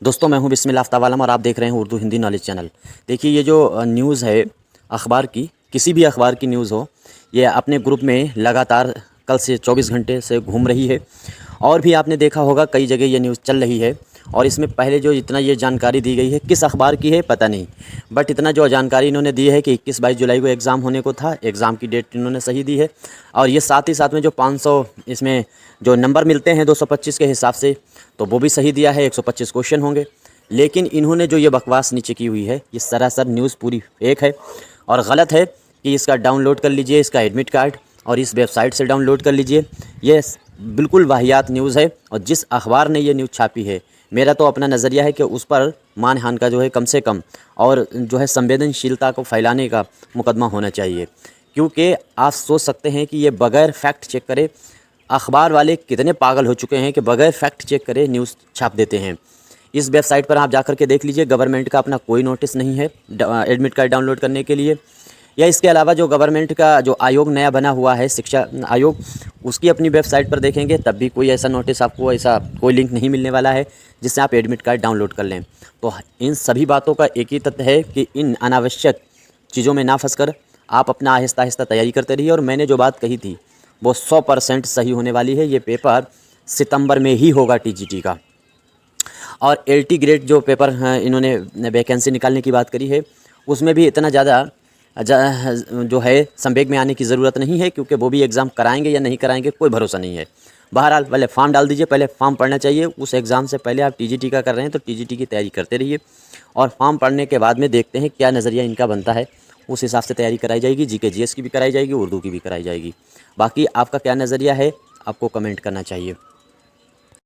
दोस्तों मैं हूं बिस्मिल्लाह आफ्ताब आलम और आप देख रहे हैं उर्दू हिंदी नॉलेज चैनल। देखिए ये जो न्यूज़ है अखबार की, किसी भी अखबार की न्यूज़ हो, ये अपने ग्रुप में लगातार कल से 24 घंटे से घूम रही है। और भी आपने देखा होगा कई जगह ये न्यूज़ चल रही है। और इसमें पहले जो इतना ये जानकारी दी गई है, किस अखबार की है पता नहीं, बट इतना जो जानकारी इन्होंने दी है कि 21-22 जुलाई को एग्ज़ाम होने को था। एग्ज़ाम की डेट इन्होंने सही दी है। और ये साथ ही साथ में जो 500 इसमें जो नंबर मिलते हैं 225 के हिसाब से, तो वो भी सही दिया है। 125 क्वेश्चन होंगे। लेकिन इन्होंने जो ये बकवास नीचे की हुई है, ये सरासर न्यूज़ पूरी फेक है और ग़लत है कि इसका डाउनलोड कर लीजिए, इसका एडमिट कार्ड, और इस वेबसाइट से डाउनलोड कर लीजिए। ये बिल्कुल वाहियात न्यूज़ है। और जिस अखबार ने ये न्यूज़ छापी है, मेरा तो अपना नज़रिया है कि उस पर मानहानि का जो है कम से कम और जो है संवेदनशीलता को फैलाने का मुकदमा होना चाहिए। क्योंकि आप सोच सकते हैं कि ये बग़ैर फैक्ट चेक करे, अखबार वाले कितने पागल हो चुके हैं कि बग़ैर फैक्ट चेक करे न्यूज़ छाप देते हैं। इस वेबसाइट पर आप जाकर के देख लीजिए, गवर्नमेंट का अपना कोई नोटिस नहीं है एडमिट कार्ड डाउनलोड करने के लिए। या इसके अलावा जो गवर्नमेंट का जो आयोग नया बना हुआ है, शिक्षा आयोग, उसकी अपनी वेबसाइट पर देखेंगे तब भी कोई ऐसा नोटिस, आपको ऐसा कोई लिंक नहीं मिलने वाला है जिससे आप एडमिट कार्ड डाउनलोड कर लें। तो इन सभी बातों का एक ही तथ्य है कि इन अनावश्यक चीज़ों में ना फंसकर आप अपना आहिस्ता आहिस्ता तैयारी करते रहिए। और मैंने जो बात कही थी वो 100% सही होने वाली है। ये पेपर सितंबर में ही होगा टीजीटी का। और एलटी ग्रेड जो पेपर इन्होंने वैकेंसी निकालने की बात करी है, उसमें भी इतना ज़्यादा जो है संवेग में आने की ज़रूरत नहीं है, क्योंकि वो भी एग्ज़ाम कराएंगे या नहीं कराएंगे कोई भरोसा नहीं है। बहरहाल पहले फॉर्म डाल दीजिए, पहले फॉर्म पढ़ना चाहिए। उस एग्ज़ाम से पहले आप टीजीटी का कर रहे हैं तो टीजीटी की तैयारी करते रहिए, और फॉर्म पढ़ने के बाद में देखते हैं क्या नज़रिया इनका बनता है। उस हिसाब से तैयारी कराई जाएगी। जीके जीएस की भी कराई जाएगी, उर्दू की भी कराई जाएगी। बाकी आपका क्या नज़रिया है, आपको कमेंट करना चाहिए।